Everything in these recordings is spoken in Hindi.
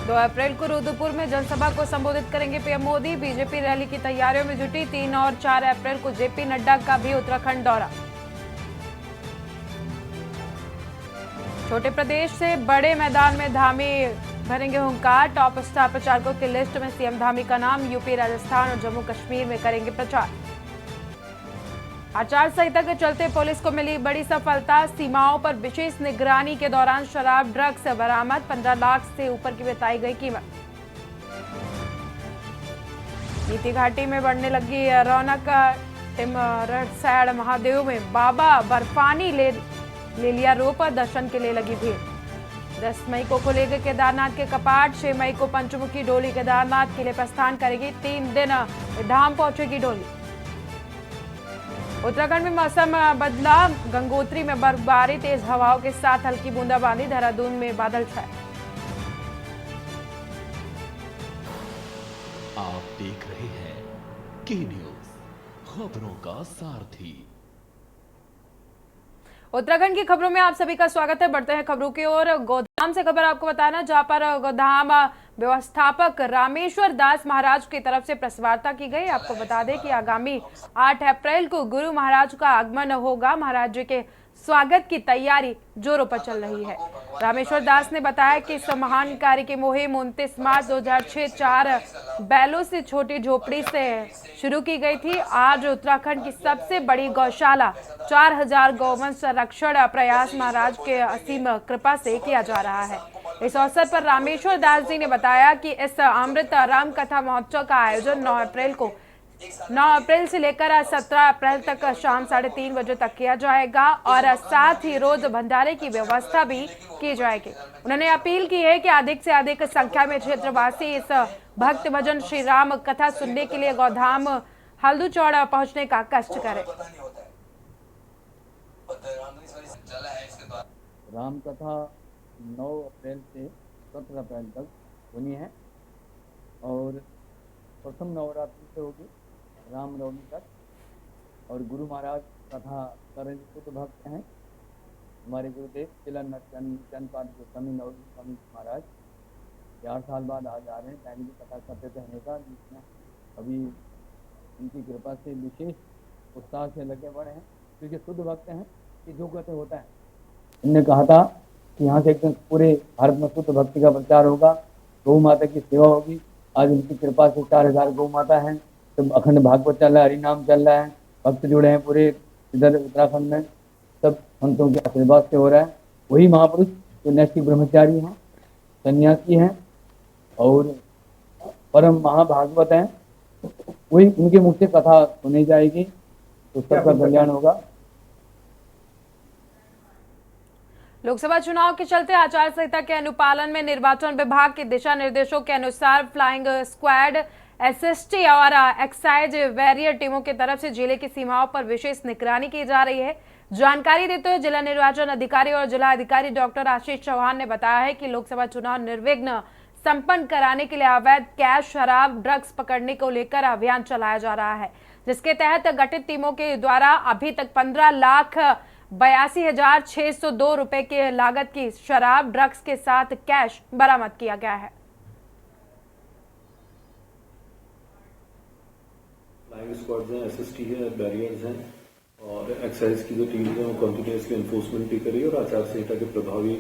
2 अप्रैल को रुद्रपुर में जनसभा को संबोधित करेंगे पीएम मोदी। बीजेपी रैली की तैयारियों में जुटी। 3 और 4 अप्रैल को जेपी नड्डा का भी उत्तराखंड दौरा। छोटे प्रदेश से बड़े मैदान में धामी भरेंगे हुंकार। टॉप स्टार प्रचारकों की लिस्ट में सीएम धामी का नाम। यूपी, राजस्थान और जम्मू कश्मीर में करेंगे प्रचार। आचार संहिता के चलते पुलिस को मिली बड़ी सफलता। सीमाओं पर विशेष निगरानी के दौरान शराब, ड्रग्स बरामद। 15 लाख से ऊपर की बताई गई कीमत। नीति घाटी में बढ़ने लगी रौनक। टिमरसैड महादेव में बाबा बर्फानी ले लिया रूप। दर्शन के लिए लगी भीड़। 10 मई को खुलेंगे केदारनाथ के कपाट। 6 मई को पंचमुखी डोली केदारनाथ के लिए प्रस्थान करेगी। 3 दिन धाम पहुंचेगी डोली। उत्तराखंड में मौसम बदला। गंगोत्री में बर्फबारी, तेज हवाओं के साथ हल्की बूंदाबांदी। देहरादून में बादल छाए। आप देख रहे हैं के न्यूज, खबरों का सारथी। उत्तराखंड की खबरों में आप सभी का स्वागत है। बढ़ते हैं खबरों की ओर। गोधाम से खबर आपको बताना, जहां पर गोधाम व्यवस्थापक रामेश्वर दास महाराज की तरफ से प्रेस वार्ता की गई। आपको बता दें कि आगामी 8 अप्रैल को गुरु महाराज का आगमन होगा। महाराज जी के स्वागत की तैयारी जोरों पर चल रही है। रामेश्वर दास ने बताया कि इस महान कार्य की मुहिम 29 मार्च 2006 4 बैलों से छोटी झोपड़ी से शुरू की गई थी। आज उत्तराखंड की सबसे बड़ी गौशाला 4000 गौवंश संरक्षण प्रयास महाराज के असीम कृपा से किया जा रहा है। इस अवसर पर रामेश्वर दास जी ने बताया कि इस अमृत राम कथा महोत्सव का आयोजन 9 अप्रैल से लेकर 17 अप्रैल तक शाम 3:30 बजे तक किया जाएगा और साथ ही रोज भंडारे की व्यवस्था भी की जाएगी। उन्होंने अपील की है कि अधिक से अधिक संख्या में क्षेत्रवासी इस भक्त भजन श्री राम कथा सुनने के लिए गौधाम हल्दूचौड़ पहुंचने का कष्ट करें। राम कथा 9 अप्रैल से 17 अप्रैल तक होनी है और प्रथम नवरात्रि से होगी रामनवमी तक। और गुरु महाराज कथा करें शुद्ध भक्त हैं हमारे गुरुदेव चिलन चंदपाद गोस्वामी नवजी स्वामी महाराज। 4 साल बाद आज आ रहे हैं। पहले भी कथा करते थे हमेशा, जिसमें अभी उनकी कृपा से विशेष उत्साह से लगे बढ़े हैं, क्योंकि शुद्ध भक्त हैं कि जो कहते होता है। उनने कहा था कि यहाँ से एकदम पूरे भारत में शुद्ध भक्ति का प्रचार होगा, गौ माता की सेवा होगी। आज उनकी कृपा से 4000 गौ माता हैं। तो अखंड भागवत चल रहा है, हरिनाम चल रहा है, भक्त जुड़े हैं पूरे इधर उत्तराखंड में। सब संतों के आशीर्वाद से हो रहा है। वही महापुरुष जो नैष्ठिक ब्रह्मचारी हैं, सन्यासी हैं और परम महाभागवत हैं, वही उनके मुख से कथा सुनी जाएगी तो सबका कल्याण होगा। लोकसभा चुनाव के चलते आचार संहिता के अनुपालन में निर्वाचन विभाग के दिशा निर्देशों के अनुसार फ्लाइंग स्क्वाड, एसएसटी और एक्साइज बैरियर टीमों की तरफ से जिले की सीमाओं पर विशेष निगरानी की जा रही है। जानकारी देते हुए जिला निर्वाचन अधिकारी और जिला अधिकारी डॉक्टर आशीष चौहान ने बताया है कि लोकसभा चुनाव निर्विघ्न संपन्न कराने के लिए अवैध कैश, शराब, ड्रग्स पकड़ने को लेकर अभियान चलाया जा रहा है, जिसके तहत गठित टीमों के द्वारा अभी तक 15,82,602 रुपए की लागत की शराब, ड्रग्स के साथ कैश बरामद किया गया है। फ्लाइंग स्क्वाड्स हैं, एसएसटी है, बैरियर्स हैं और एक्साइज की जो टीम है वो कंटिन्यूसली एनफोर्समेंट भी करी और आचार संहिता के प्रभावी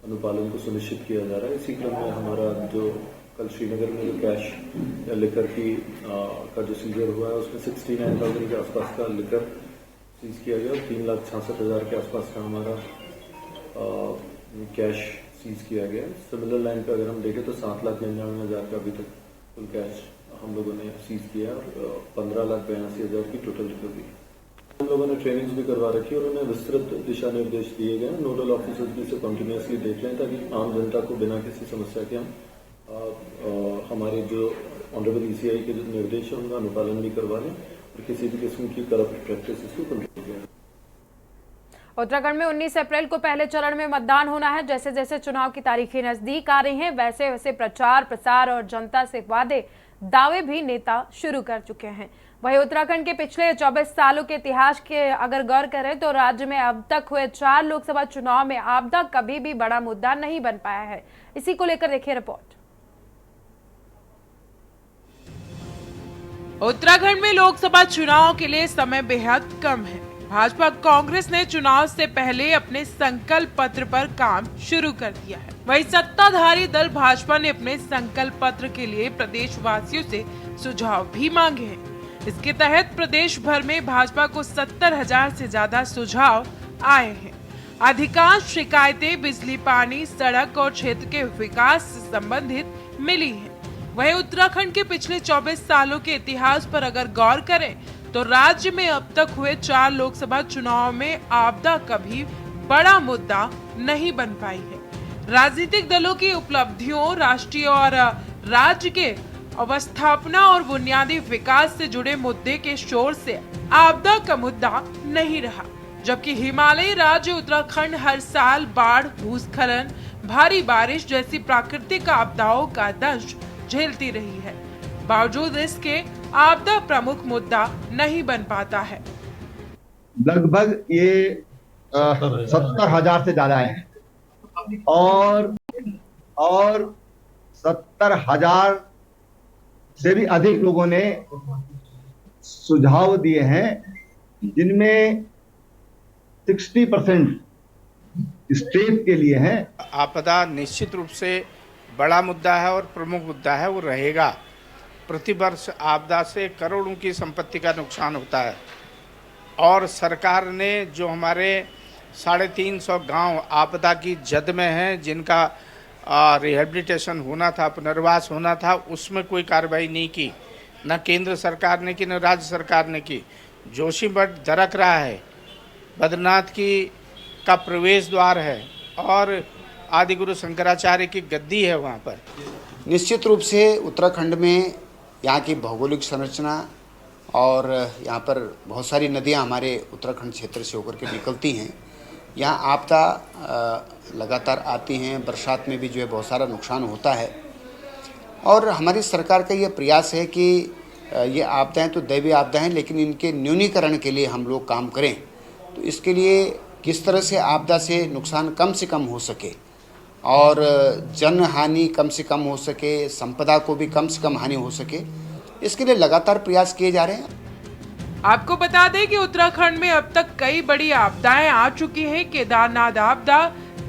अनुपालन को सुनिश्चित किया जा रहा है। इसी क्रम में हमारा जो कल श्रीनगर में जो कैश या लिकर की का जो सीजर हुआ है उसमें 69,000 के आसपास का लिकर सीज किया गया और 3,66,000 के आसपास का हमारा कैश सीज किया गया। सिमिलर लाइन पे अगर हम देखें तो 7,99,000 का अभी तक कुल कैश हम लोगों ने सीज किया और 15,82,000 की टोटल रिकवरी। हम लोगों ने ट्रेनिंग्स भी करवा रखी है और उन्हें विस्तृत दिशा निर्देश दिए गए। नोडल ऑफिसर्स भी इसे कंटिन्यूसली देख लें ताकि आम जनता को बिना किसी समस्या के हम हमारे जो ऑनरेबल ईसीआई के जो निर्देश है उनका अनुपालन भी करवा लें और किसी भी किस्म की करप्ट प्रैक्टिस को कंट्रोल करें। उत्तराखंड में 19 अप्रैल को पहले चरण में मतदान होना है। जैसे जैसे चुनाव की तारीखें नजदीक आ रही हैं, वैसे वैसे प्रचार प्रसार और जनता से वादे दावे भी नेता शुरू कर चुके हैं। वहीं उत्तराखंड के पिछले 24 सालों के इतिहास के अगर गौर करें तो राज्य में अब तक हुए 4 लोकसभा चुनाव में आपदा कभी भी बड़ा मुद्दा नहीं बन पाया है। इसी को लेकर देखिए रिपोर्ट। उत्तराखंड में लोकसभा चुनाव के लिए समय बेहद कम है। भाजपा कांग्रेस ने चुनाव से पहले अपने संकल्प पत्र पर काम शुरू कर दिया है। वहीं सत्ताधारी दल भाजपा ने अपने संकल्प पत्र के लिए प्रदेशवासियों से सुझाव भी मांगे हैं। इसके तहत प्रदेश भर में भाजपा को 70,000 से ज्यादा सुझाव आए हैं। अधिकांश शिकायतें बिजली, पानी, सड़क और क्षेत्र के विकास से संबंधित मिली हैं। वहीं उत्तराखंड के पिछले 24 सालों के इतिहास पर अगर गौर करें तो राज्य में अब तक हुए 4 लोकसभा चुनाव में आपदा कभी बड़ा मुद्दा नहीं बन पाई है। राजनीतिक दलों की उपलब्धियों, राष्ट्रीय और राज्य के अवस्थापना और बुनियादी विकास से जुड़े मुद्दे के शोर से आपदा का मुद्दा नहीं रहा, जबकि हिमालयी राज्य उत्तराखंड हर साल बाढ़, भूस्खलन, भारी बारिश जैसी प्राकृतिक आपदाओं का दंश झेलती रही है। बावजूद इसके आपदा प्रमुख मुद्दा नहीं बन पाता है। लगभग ये 70,000 से ज्यादा है और 70,000 से भी अधिक लोगों ने सुझाव दिए हैं, जिनमें 60% स्टेट के लिए है। आपदा निश्चित रूप से बड़ा मुद्दा है और प्रमुख मुद्दा है, वो रहेगा। प्रतिवर्ष आपदा से करोड़ों की संपत्ति का नुकसान होता है और सरकार ने जो हमारे 350 गांव आपदा की जद में हैं, जिनका रिहेबिलिटेशन होना था, पुनर्वास होना था, उसमें कोई कार्रवाई नहीं की। न केंद्र सरकार ने की, न राज्य सरकार ने की। जोशीमठ दरक रहा है, बद्रीनाथ का प्रवेश द्वार है और आदि गुरु शंकराचार्य की गद्दी है वहाँ पर। निश्चित रूप से उत्तराखंड में यहाँ की भौगोलिक संरचना और यहाँ पर बहुत सारी नदियाँ हमारे उत्तराखंड क्षेत्र से होकर के निकलती हैं। यहाँ आपदा लगातार आती हैं, बरसात में भी जो है बहुत सारा नुकसान होता है और हमारी सरकार का ये प्रयास है कि ये आपदाएँ तो दैवीय आपदाएँ हैं, लेकिन इनके न्यूनीकरण के लिए हम लोग काम करें। तो इसके लिए किस तरह से आपदा से नुकसान कम से कम हो सके और जन हानि कम से कम हो सके, संपदा को भी कम से कम हानि हो सके, इसके लिए लगातार प्रयास किए जा रहे हैं। आपको बता दें कि उत्तराखंड में अब तक कई बड़ी आपदाएं आ चुकी हैं। केदारनाथ आपदा,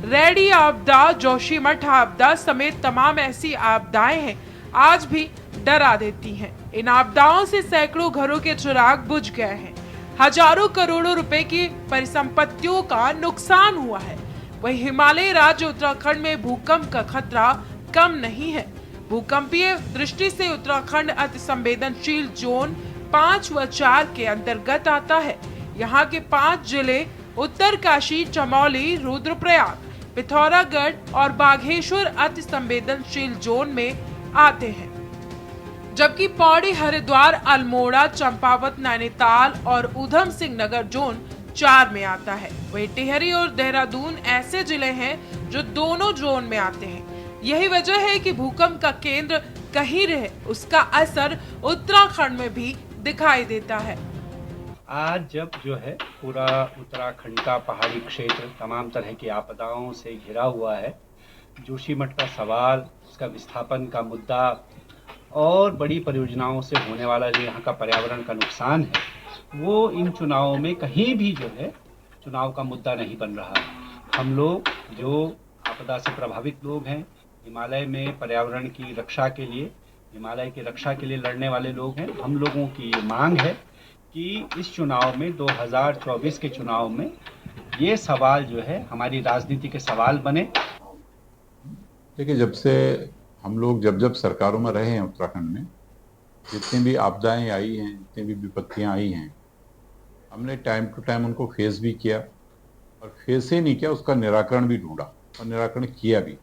रैडी आपदा, जोशीमठ आपदा समेत तमाम ऐसी आपदाएं हैं आज भी डरा देती हैं। इन आपदाओं से सैकड़ों घरों के चिराग बुझ गए हैं, हजारों करोड़ों रुपए की परिसंपत्तियों का नुकसान हुआ है। वहीं हिमालयी राज्य उत्तराखंड में भूकंप का खतरा कम नहीं है। भूकंपीय दृष्टि से उत्तराखंड अति संवेदनशील जोन 5 व 4 के अंतर्गत आता है। यहाँ के 5 जिले उत्तरकाशी, चमोली, रुद्रप्रयाग, पिथौरागढ़ और बाघेश्वर अति संवेदनशील जोन में आते हैं, जबकि पौड़ी, हरिद्वार, अल्मोड़ा, चंपावत, नैनीताल और ऊधम सिंह नगर जोन 4 में आता है। वहीं टिहरी और देहरादून ऐसे जिले हैं जो दोनों जोन में आते हैं। यही वजह है कि भूकंप का केंद्र कहीं रहे, उसका असर उत्तराखंड में भी दिखाई देता है। आज जब जो है पूरा उत्तराखंड का पहाड़ी क्षेत्र तमाम तरह की आपदाओं से घिरा हुआ है, जोशीमठ का सवाल, उसका विस्थापन का मुद्दा और बड़ी परियोजनाओं से होने वाला जो यहाँ का पर्यावरण का नुकसान है, वो इन चुनावों में कहीं भी जो है चुनाव का मुद्दा नहीं बन रहा। हम लोग जो आपदा से प्रभावित लोग हैं, हिमालय में पर्यावरण की रक्षा के लिए, हिमालय की रक्षा के लिए लड़ने वाले लोग हैं, हम लोगों की ये मांग है कि इस चुनाव में 2024 के चुनाव में ये सवाल जो है हमारी राजनीति के सवाल बने। देखिए, जब से हम लोग जब सरकारों में रहे हैं उत्तराखंड में, जितनी भी आपदाएं आई हैं, जितनी भी विपत्तियां आई हैं, हमने टाइम टू टाइम उनको फेस भी किया और फेस ही नहीं किया, उसका निराकरण भी ढूंढा और निराकरण किया भी।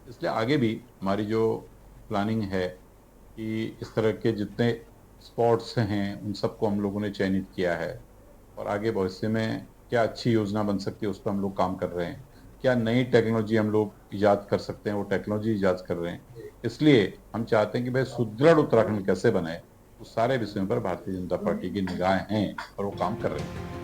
इसलिए आगे भी हमारी जो प्लानिंग है कि इस तरह के जितने स्पॉट्स हैं उन सबको हम लोगों ने चयनित किया है और आगे भविष्य में क्या अच्छी योजना बन सकती है उस पर हम लोग काम कर रहे हैं। क्या नई टेक्नोलॉजी हम लोग ईजाद कर सकते हैं, वो टेक्नोलॉजी ईजाद कर रहे हैं। इसलिए हम चाहते हैं कि भाई सुदृढ़ उत्तराखंड कैसे बने, उस सारे विषयों पर भारतीय जनता पार्टी की निगाहें हैं और वो काम कर रहे हैं।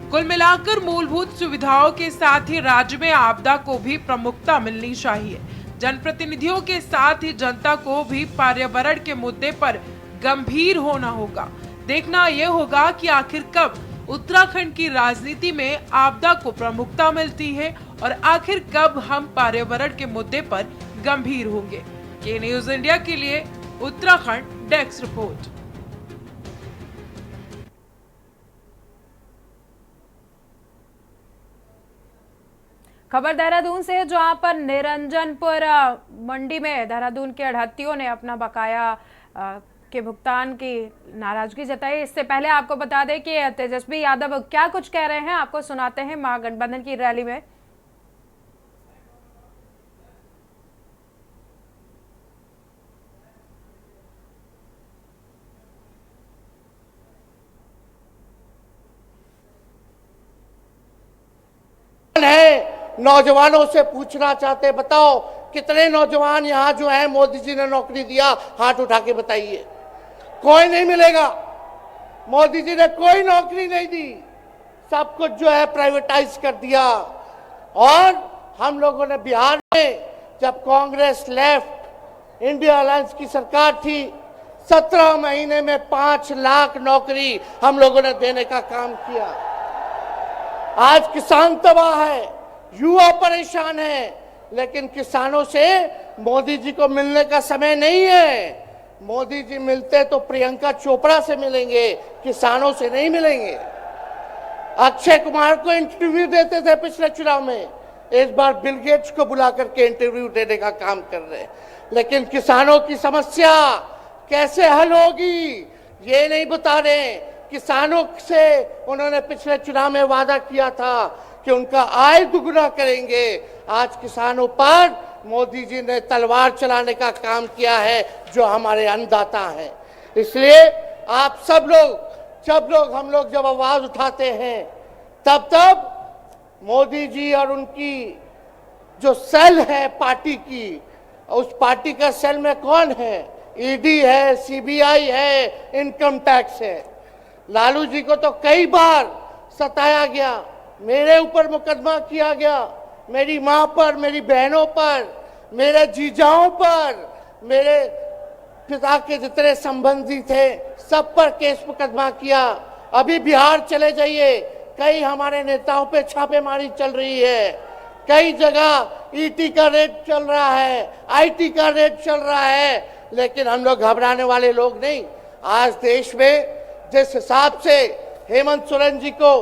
कुल मिलाकर मूलभूत सुविधाओं के साथ ही राज्य में आपदा को भी प्रमुखता मिलनी चाहिए। जनप्रतिनिधियों के साथ ही जनता को भी पर्यावरण के मुद्दे पर गंभीर होना होगा। देखना यह होगा कि आखिर कब उत्तराखंड की राजनीति में आपदा को प्रमुखता मिलती है और आखिर कब हम पर्यावरण के मुद्दे पर गंभीर होंगे। के न्यूज इंडिया के लिए उत्तराखंड डेस्क रिपोर्ट। खबर देहरादून से, जहां पर निरंजनपुर मंडी में देहरादून के अड़हत्तियों ने अपना बकाया के भुगतान की नाराजगी जताई। इससे पहले आपको बता दें कि तेजस्वी यादव क्या कुछ कह रहे हैं, आपको सुनाते हैं महागठबंधन की रैली में। है नौजवानों से पूछना चाहते, बताओ कितने नौजवान यहाँ जो है मोदी जी ने नौकरी दिया, हाथ उठा के बताइए। कोई नहीं मिलेगा। मोदी जी ने कोई नौकरी नहीं दी, सब कुछ जो है प्राइवेटाइज कर दिया। और हम लोगों ने बिहार में जब कांग्रेस लेफ्ट इंडिया अलायंस की सरकार थी, 17 महीने में 5 लाख नौकरी हम लोगों ने देने का काम किया। आज किसान तबाह है, युवा परेशान है, लेकिन किसानों से मोदी जी को मिलने का समय नहीं है। मोदी जी मिलते तो प्रियंका चोपड़ा से मिलेंगे, किसानों से नहीं मिलेंगे। अक्षय कुमार को इंटरव्यू देते थे पिछले चुनाव में, इस बार बिल गेट्स को बुला करके इंटरव्यू देने का काम कर रहे हैं। लेकिन किसानों की समस्या कैसे हल होगी ये नहीं बता रहे। किसानों से उन्होंने पिछले चुनाव में वादा किया था कि उनका आय दुगुना करेंगे। आज किसानों पर मोदी जी ने तलवार चलाने का काम किया है, जो हमारे अन्नदाता हैं। इसलिए आप सब लोग हम लोग जब आवाज उठाते हैं, तब मोदी जी और उनकी जो सेल है पार्टी की, उस पार्टी का सेल में कौन है? ईडी है, सीबीआई है, इनकम टैक्स है। लालू जी को तो कई बार सताया गया, मेरे ऊपर मुकदमा किया गया, मेरी मां पर, मेरी बहनों पर, मेरे जीजाओं पर, मेरे पिता के जितने संबंधी थे सब पर केस मुकदमा किया। अभी बिहार चले जाइए, कई हमारे नेताओं पे छापेमारी चल रही है, कई जगह ईटी का रेड चल रहा है, आईटी का रेड चल रहा है। लेकिन हम लोग घबराने वाले लोग नहीं। आज देश में जिस हिसाब से हेमंत सोरेन जी को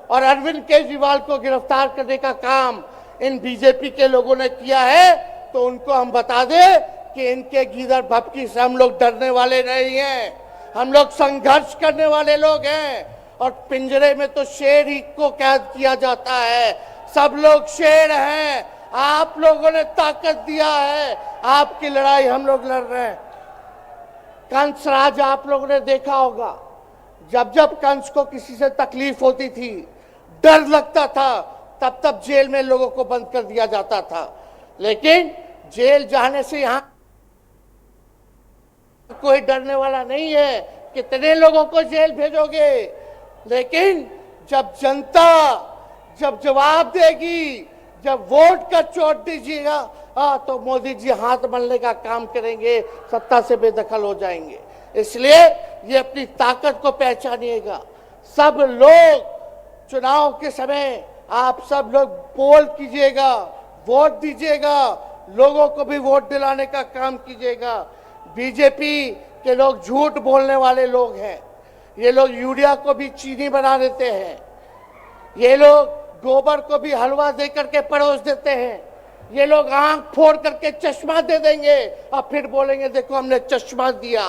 और अरविंद केजरीवाल को गिरफ्तार करने का काम इन बीजेपी के लोगों ने किया है, तो उनको हम बता दें कि इनके गीदड़ भपकी से हम लोग डरने वाले नहीं हैं। हम लोग संघर्ष करने वाले लोग हैं। और पिंजरे में तो शेर ही को कैद किया जाता है, सब लोग शेर हैं। आप लोगों ने ताकत दिया है, आपकी लड़ाई हम लोग लड़ रहे हैं। कंस राज आप लोगों ने देखा होगा, जब कंस को किसी से तकलीफ होती थी, डर लगता था, तब जेल में लोगों को बंद कर दिया जाता था। लेकिन जेल जाने से यहां कोई डरने वाला नहीं है। कितने लोगों को जेल भेजोगे? लेकिन जब जनता जब जवाब देगी, जब वोट का चोट दीजिएगा, तो मोदी जी हाथ मलने का काम करेंगे, सत्ता से बेदखल हो जाएंगे। इसलिए ये अपनी ताकत को पहचानिएगा। सब लोग चुनाव के समय आप सब लोग पोल कीजिएगा, वोट दीजिएगा, लोगों को भी वोट दिलाने का काम कीजिएगा। बीजेपी के लोग झूठ बोलने वाले लोग हैं। ये लोग यूरिया को भी चीनी बना देते हैं, ये लोग गोबर को भी हलवा दे करके परोस देते हैं, ये लोग आंख फोड़ करके चश्मा दे देंगे और फिर बोलेंगे देखो हमने चश्मा दिया।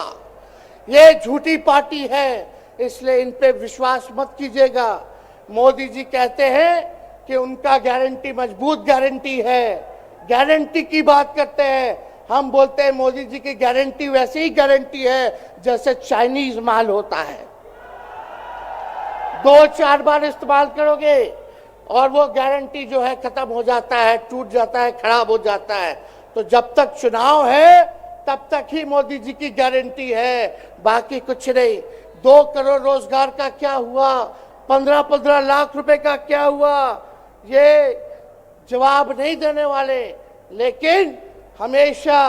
ये झूठी पार्टी है, इसलिए इन पे विश्वास मत कीजिएगा। मोदी जी कहते हैं कि उनका गारंटी मजबूत गारंटी है, गारंटी की बात करते हैं। हम बोलते हैं मोदी जी की गारंटी वैसी ही गारंटी है जैसे चाइनीज माल होता है, 2-4 बार इस्तेमाल करोगे और वो गारंटी जो है खत्म हो जाता है, टूट जाता है, खराब हो जाता है। तो जब तक चुनाव है तब तक ही मोदी जी की गारंटी है, बाकी कुछ नहीं। 2 करोड़ रोजगार का क्या हुआ, 15-15 लाख रुपए का क्या हुआ, ये जवाब नहीं देने वाले। लेकिन हमेशा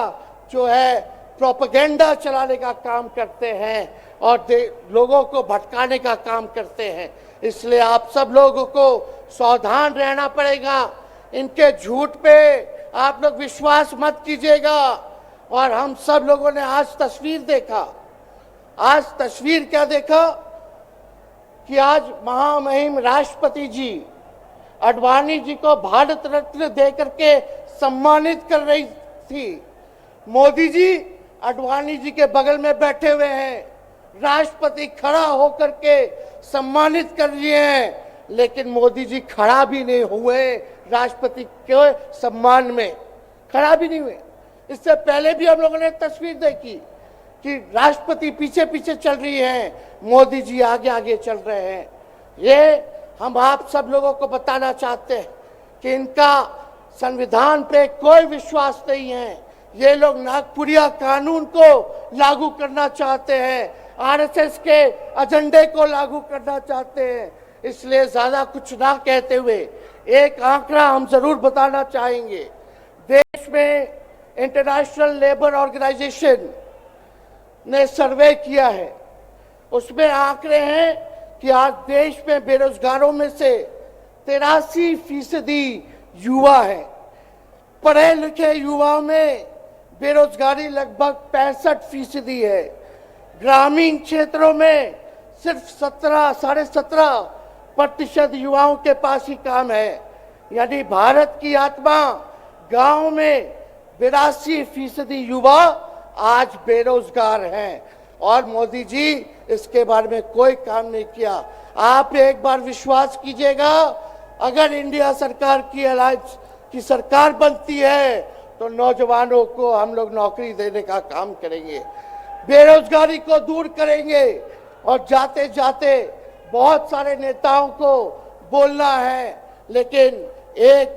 जो है प्रोपेगेंडा चलाने का काम करते हैं और लोगों को भटकाने का काम करते हैं। इसलिए आप सब लोगों को सावधान रहना पड़ेगा। इनके झूठ पे आप लोग विश्वास मत कीजिएगा। और हम सब लोगों ने आज तस्वीर देखा। आज तस्वीर क्या देखा कि आज महामहिम राष्ट्रपति जी आडवाणी जी को भारत रत्न देकर के सम्मानित कर रही थी। मोदी जी आडवाणी जी के बगल में बैठे हुए हैं, राष्ट्रपति खड़ा होकर के सम्मानित कर रहे हैं, लेकिन मोदी जी खड़ा भी नहीं हुए राष्ट्रपति के सम्मान में, खड़ा भी नहीं हुए। इससे पहले भी हम लोगों ने तस्वीर देखी कि राष्ट्रपति पीछे पीछे चल रही हैं, मोदी जी आगे आगे चल रहे हैं। ये हम आप सब लोगों को बताना चाहते हैं कि इनका संविधान पे कोई विश्वास नहीं है। ये लोग नागपुरिया कानून को लागू करना चाहते हैं, आरएसएस के एजेंडे को लागू करना चाहते हैं। इसलिए ज्यादा कुछ ना कहते हुए एक आंकड़ा हम जरूर बताना चाहेंगे। देश में इंटरनेशनल लेबर ऑर्गेनाइजेशन ने सर्वे किया है, उसमें आंकड़े हैं कि आज देश में बेरोजगारों में से 83% युवा है। पढ़े लिखे युवाओं में बेरोजगारी लगभग 65% है। ग्रामीण क्षेत्रों में सिर्फ 17.5% युवाओं के पास ही काम है। यानी भारत की आत्मा गांव में 82% युवा आज बेरोजगार हैं और मोदी जी इसके बारे में कोई काम नहीं किया। आप एक बार विश्वास कीजिएगा, अगर इंडिया सरकार की अलायंस की सरकार बनती है तो नौजवानों को हम लोग नौकरी देने का काम करेंगे, बेरोजगारी को दूर करेंगे। और जाते जाते बहुत सारे नेताओं को बोलना है, लेकिन एक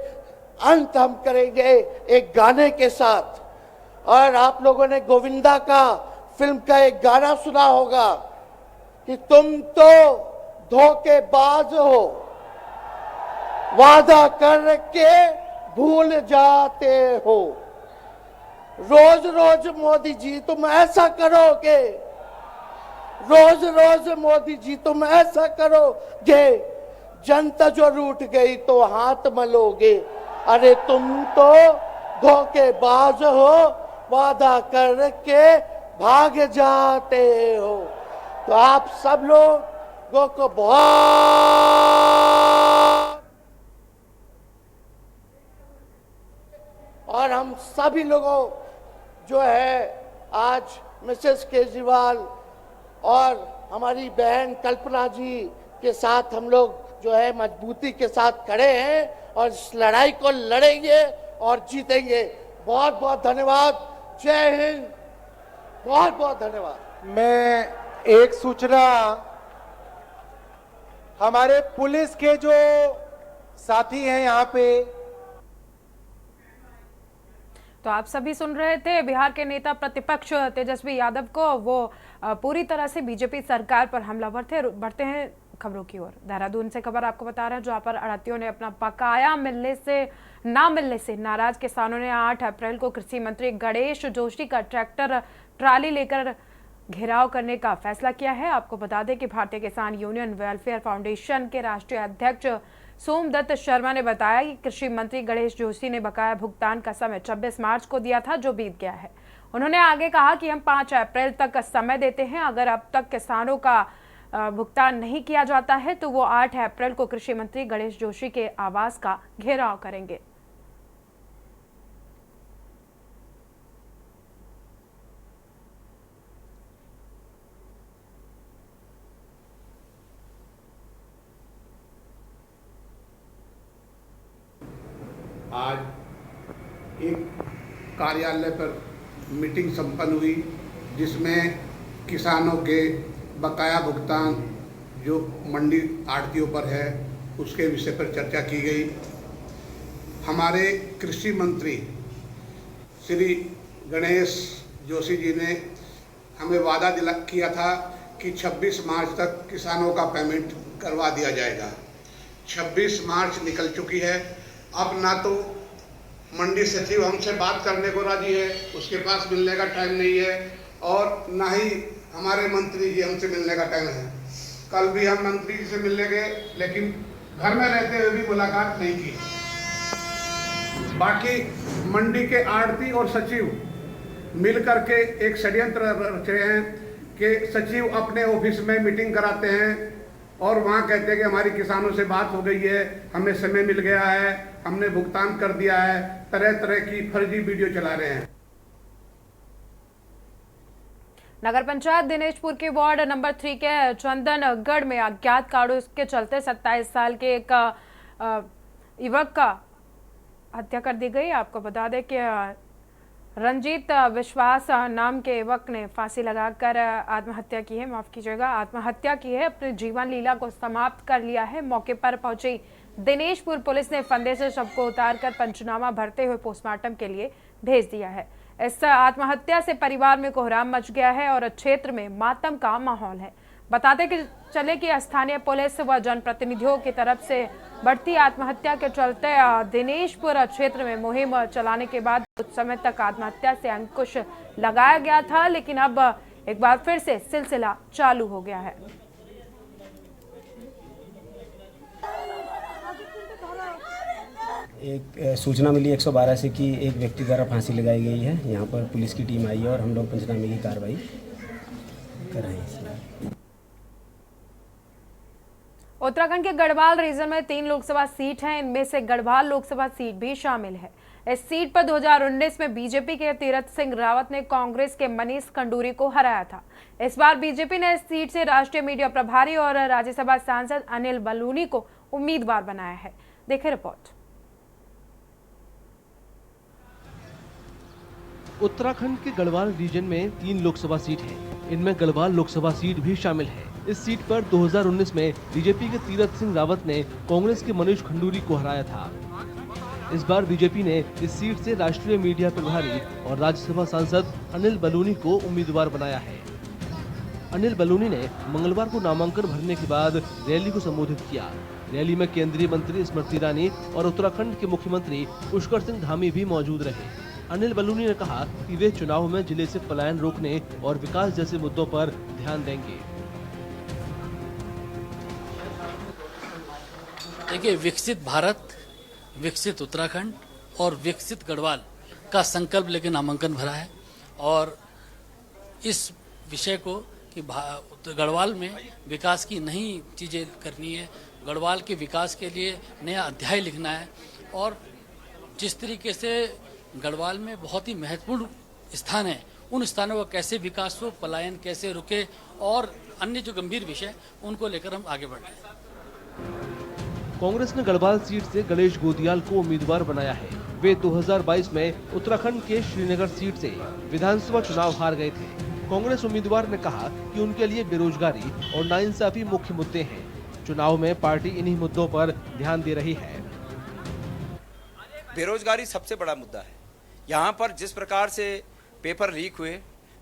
अंत हम करेंगे एक गाने के साथ। और आप लोगों ने गोविंदा का फिल्म का एक गाना सुना होगा कि तुम तो धोखेबाज हो, वादा करके भूल जाते हो। रोज रोज मोदी जी तुम ऐसा करोगे, रोज रोज मोदी जी तुम ऐसा करोगे, जनता जो रूठ गई तो हाथ मलोगे। अरे तुम तो धोखेबाज हो, वादा करके भाग जाते हो। तो आप सब लोगों को बहुत और हम सभी लोगों जो है आज मिसेस केजरीवाल और हमारी बहन कल्पना जी के साथ हम लोग जो है मजबूती के साथ खड़े हैं और इस लड़ाई को लड़ेंगे और जीतेंगे। बहुत बहुत धन्यवाद। जय हिंद। बहुत बहुत धन्यवाद। मैं एक सूचना हमारे पुलिस के जो साथी हैं यहाँ पे, तो आप सभी सुन रहे थे बिहार के नेता प्रतिपक्ष तेजस्वी यादव को, वो पूरी तरह से बीजेपी सरकार पर हमलावर थे। बढ़ते हैं खबरों की ओर। देहरादून से खबर आपको बता रहे हैं, जहां पर आढ़तियों ने अपना बकाया ना मिलने से नाराज किसानों ने 8 अप्रैल को कृषि मंत्री गणेश जोशी का ट्रैक्टर ट्राली लेकर घेराव करने का फैसला किया है। आपको बता दें कि भारतीय किसान यूनियन वेलफेयर फाउंडेशन के राष्ट्रीय अध्यक्ष सोमदत्त शर्मा ने बताया कि कृषि मंत्री गणेश जोशी ने बकाया भुगतान का समय 26 मार्च को दिया था, जो बीत गया है। उन्होंने आगे कहा कि हम 5 अप्रैल तक समय देते हैं। अगर अब तक किसानों का भुगतान नहीं किया जाता है तो वो 8 अप्रैल को कृषि मंत्री गणेश जोशी के आवास का घेराव करेंगे। आज एक कार्यालय पर मीटिंग संपन्न हुई, जिसमें किसानों के बकाया भुगतान जो मंडी आढ़तियों पर है उसके विषय पर चर्चा की गई। हमारे कृषि मंत्री श्री गणेश जोशी जी ने हमें वादा किया था कि 26 मार्च तक किसानों का पेमेंट करवा दिया जाएगा। 26 मार्च निकल चुकी है। अब ना तो मंडी सचिव हमसे बात करने को राजी है, उसके पास मिलने का टाइम नहीं है, और ना ही हमारे मंत्री जी हमसे मिलने का टाइम है। कल भी हम मंत्री जी से मिलने गए, लेकिन घर में रहते हुए भी मुलाकात नहीं की। बाकी मंडी के आड़ती और सचिव मिल करके एक षड्यंत्र रचे हैं कि सचिव अपने ऑफिस में मीटिंग कराते हैं और वहाँ कहते हैं कि हमारी किसानों से बात हो गई है, हमें समय मिल गया है, हमने भुगतान कर दिया है। तरह तरह की फर्जी वीडियो चला रहे हैं। नगर पंचायत दिनेशपुर के वार्ड नंबर 3 के चंदनगढ़ में अज्ञात कारणों के चलते 27 साल के एक युवक का हत्या कर दी गई। आपको बता दें कि रंजीत विश्वास नाम के युवक ने फांसी लगाकर आत्महत्या की है, माफ कीजिएगा, आत्महत्या की है, अपने जीवन लीला को समाप्त कर लिया है। मौके पर पहुंची दिनेशपुर पुलिस ने फंदे से शव को उतारकर पंचनामा भरते हुए पोस्टमार्टम के लिए भेज दिया है। इस आत्महत्या से परिवार में कोहराम मच गया है और क्षेत्र में मातम का माहौल है। बताते कि चले कि स्थानीय पुलिस व जनप्रतिनिधियों की तरफ से बढ़ती आत्महत्या के चलते दिनेशपुर क्षेत्र में मुहिम चलाने के बाद कुछ समय तक आत्महत्या से अंकुश लगाया गया था, लेकिन अब एक बार फिर से सिलसिला चालू हो गया है। एक सूचना मिली 112 से कि एक व्यक्ति द्वारा फांसी लगाई गई है। यहाँ पर पुलिस की टीम आई है और हम लोग पंचनामे की कार्रवाई कर रहे हैं। उत्तराखंड के गढ़वाल रीजन में 3 लोकसभा सीट हैं, इनमें से गढ़वाल लोकसभा सीट भी शामिल है। इस सीट पर 2019 में बीजेपी के तीरथ सिंह रावत ने कांग्रेस के मनीष खंडूरी को हराया था। इस बार बीजेपी ने इस सीट से राष्ट्रीय मीडिया प्रभारी और राज्यसभा सांसद अनिल बलूनी को उम्मीदवार बनाया है। देखें रिपोर्ट। उत्तराखंड के गढ़वाल रीजन में 3 लोकसभा सीट हैं। इनमें गढ़वाल लोकसभा सीट भी शामिल है। इस सीट पर 2019 में बीजेपी के तीरथ सिंह रावत ने कांग्रेस के मनीष खंडूरी को हराया था। इस बार बीजेपी ने इस सीट से राष्ट्रीय मीडिया प्रभारी और राज्यसभा सांसद अनिल बलूनी को उम्मीदवार बनाया है। अनिल बलूनी ने मंगलवार को नामांकन भरने के बाद रैली को संबोधित किया। रैली में केंद्रीय मंत्री स्मृति ईरानी और उत्तराखंड के मुख्यमंत्री पुष्कर सिंह धामी भी मौजूद रहे। अनिल बलूनी ने कहा कि वे चुनाव में जिले से पलायन रोकने और विकास जैसे मुद्दों पर ध्यान देंगे। देखिए, विकसित भारत, विकसित उत्तराखंड और विकसित गढ़वाल का संकल्प लेकर नामांकन भरा है और इस विषय को कि गढ़वाल में विकास की नई चीजें करनी है, गढ़वाल के विकास के लिए नया अध्याय लिखना है और जिस तरीके से गढ़वाल में बहुत ही महत्वपूर्ण स्थान है, उन स्थानों का कैसे विकास हो, पलायन कैसे रुके और अन्य जो गंभीर विषय उनको लेकर हम आगे बढ़ रहे हैं। कांग्रेस ने गढ़वाल सीट से गणेश गोदियाल को उम्मीदवार बनाया है। वे 2022 में उत्तराखंड के श्रीनगर सीट से विधानसभा चुनाव हार गए थे। कांग्रेस उम्मीदवार ने कहा कि उनके लिए बेरोजगारी और नाइंसाफी मुख्य मुद्दे हैं। चुनाव में पार्टी इन्हीं मुद्दों पर ध्यान दे रही है। बेरोजगारी सबसे बड़ा मुद्दा है। यहाँ पर जिस प्रकार से पेपर लीक हुए,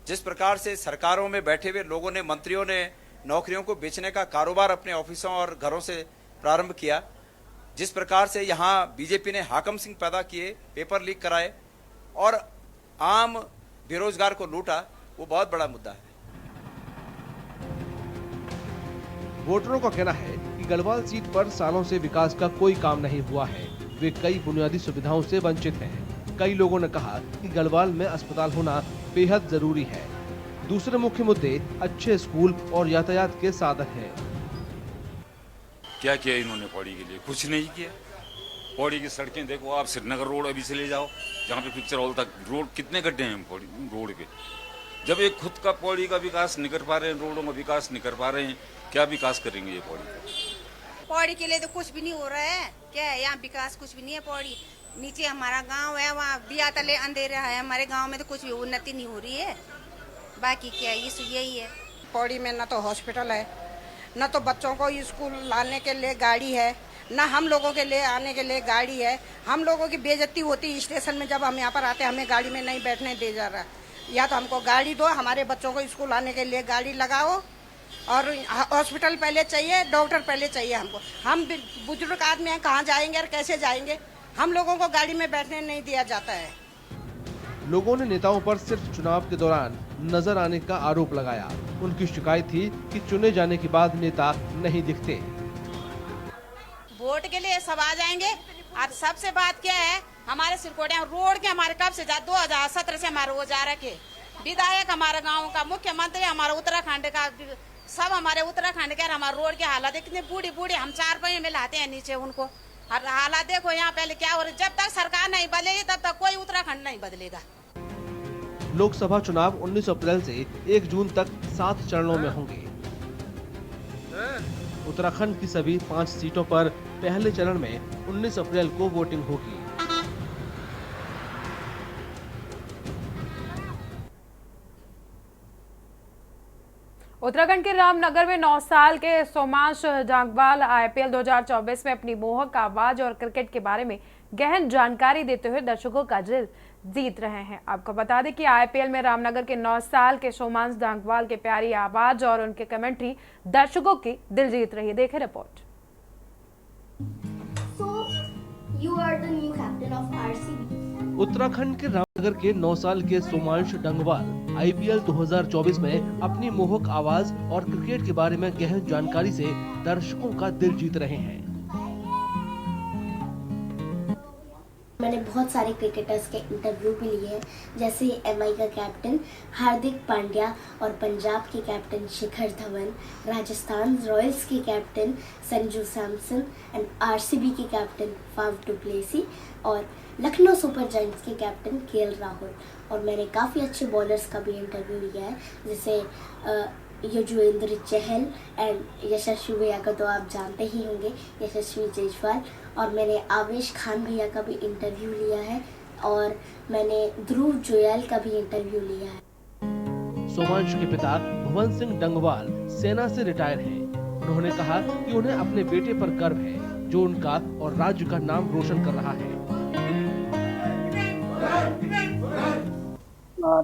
जिस प्रकार से सरकारों में बैठे हुए लोगों ने, मंत्रियों ने नौकरियों को बेचने का कारोबार अपने ऑफिसों और घरों से प्रारंभ किया, जिस प्रकार से यहाँ बीजेपी ने हाकम सिंह पैदा किए, पेपर लीक कराए और आम बेरोजगार को लूटा, वो बहुत बड़ा मुद्दा है। वोटरों का कहना है कि गढ़वाल सीट पर सालों से विकास का कोई काम नहीं हुआ है। वे कई बुनियादी सुविधाओं से वंचित हैं। कई लोगों ने कहा कि गढ़वाल में अस्पताल होना बेहद जरूरी है। दूसरे मुख्य मुद्दे अच्छे स्कूल और यातायात के साधन हैं। क्या किया इन्होंने पौड़ी के लिए? कुछ नहीं किया। पौड़ी की सड़कें देखो आप, श्रीनगर रोड अभी चले जाओ, जहाँ पे पिक्चर हॉल तक रोड कितने गड्ढे हैं पौड़ी रोड पे। जब एक खुद का पौड़ी का विकास नहीं कर पा रहे हैं, रोडों का विकास नहीं कर पा रहे हैं, क्या विकास करेंगे ये पौड़ी का? पौड़ी के लिए तो कुछ भी नहीं हो रहा है। क्या है यहाँ विकास? कुछ भी नहीं है। पौड़ी नीचे हमारा गांव है, वहाँ बिया तले अंधेरा है। हमारे गांव में तो कुछ भी उन्नति नहीं हो रही है। बाकी क्या यही है। पौड़ी में न तो हॉस्पिटल है, न तो बच्चों को स्कूल लाने के लिए गाड़ी है, न हम लोगों के लिए आने के लिए गाड़ी है। हम लोगों की बेइज्जती होती स्टेशन में, जब हम यहाँ पर आते हमें गाड़ी में नहीं बैठने दे जा रहा। या तो हमको गाड़ी दो, हमारे बच्चों को स्कूल आने के लिए गाड़ी लगाओ और हॉस्पिटल पहले चाहिए, डॉक्टर पहले चाहिए हमको। हम बुजुर्ग आदमी हैं, कहाँ जाएंगे और कैसे जाएंगे? हम लोगों को गाड़ी में बैठने नहीं दिया जाता है। लोगों ने नेताओं पर सिर्फ चुनाव के दौरान नजर आने का आरोप लगाया। उनकी शिकायत थी कि चुने जाने के बाद नेता नहीं दिखते। वोट के लिए सब आ जाएंगे और सबसे बात क्या है, हमारे सिरकोटे रोड के हमारे कब से 2017 से हमारे वो जा रखे विधायक, हमारे गांव का मुख्यमंत्री, हमारा उत्तराखंड का, सब हमारे उत्तराखंड के हमारे रोड के हालात कितने बूढ़ी बूढ़ी, हम 4 पहिए में लाते हैं नीचे उनको। और हालात देखो यहाँ पहले क्या हो रहा है, जब तक सरकार नहीं बदलेगी तब तक कोई उत्तराखंड नहीं बदलेगा। लोकसभा चुनाव 19 अप्रैल से 1 जून तक 7 चरणों में होंगे। उत्तराखंड की सभी 5 सीटों पर पहले चरण में 19 अप्रैल को वोटिंग होगी। उत्तराखंड के रामनगर में 9 साल के सोमांश जांगवाल IPL 2024 में अपनी मोहक आवाज और क्रिकेट के बारे में गहन जानकारी देते हुए दर्शकों का दिल जीत रहे हैं। आपको बता दें कि IPL में रामनगर के 9 साल के सोमांश जांगवाल की प्यारी आवाज और उनके कमेंट्री दर्शकों की दिल जीत रही है। देखें रिपोर्ट। उत्तराखंड के रामनगर के 9 साल के सोमांश डंगवाल IPL 2024 में अपनी मोहक आवाज और क्रिकेट के बारे में गहन जानकारी से दर्शकों का दिल जीत रहे हैं। मैंने बहुत सारे क्रिकेटर्स के इंटरव्यू भी लिए हैं, जैसे MI का कैप्टन हार्दिक पांड्या और पंजाब के कैप्टन शिखर धवन, राजस्थान रॉयल्स के captain Sanju Samson and RCB के कैप्टन फाफ डुप्लेसी और लखनऊ सुपर जायंट्स के कैप्टन KL राहुल। और मैंने काफ़ी अच्छे बॉलर्स का भी इंटरव्यू लिया है, जैसे युजवेंद्र चहल एंड यशस्वी भैया का तो आप जानते ही होंगे, यशस्वी जायसवाल। और मैंने आवेश खान भैया का भी इंटरव्यू लिया है और मैंने ध्रुव जोयाल का भी इंटरव्यू लिया है। सोमांश के पिता भुवन सिंह डंगवाल सेना से रिटायर हैं। उन्होंने कहा कि उन्हें अपने बेटे पर गर्व है, जो उनका और राज्य का नाम रोशन कर रहा है।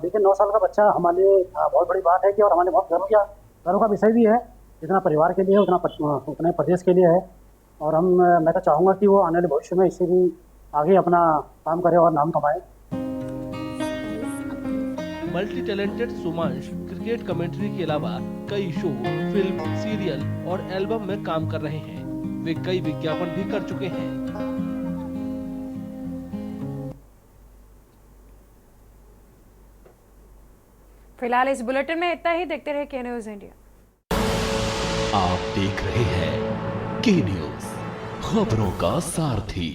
देखिए 9 साल का बच्चा हमारे लिए बहुत बड़ी बात है कि, और हमारे बहुत गर्व का विषय भी है। जितना परिवार के लिए उतना प्रदेश के लिए है। और मैं तो चाहूँगा कि वो आने वाले भविष्य में इससे भी आगे अपना काम करे और नाम कमाए। मल्टी टैलेंटेड सोमांश क्रिकेट कमेंट्री के अलावा कई शो, फिल्म, सीरियल और एल्बम में काम कर रहे हैं। वे कई विज्ञापन भी कर चुके हैं। फिलहाल इस बुलेटिन में इतना ही। देखते रहे के न्यूज इंडिया। आप देख रहे हैं के न्यूज, खबरों का सारथी।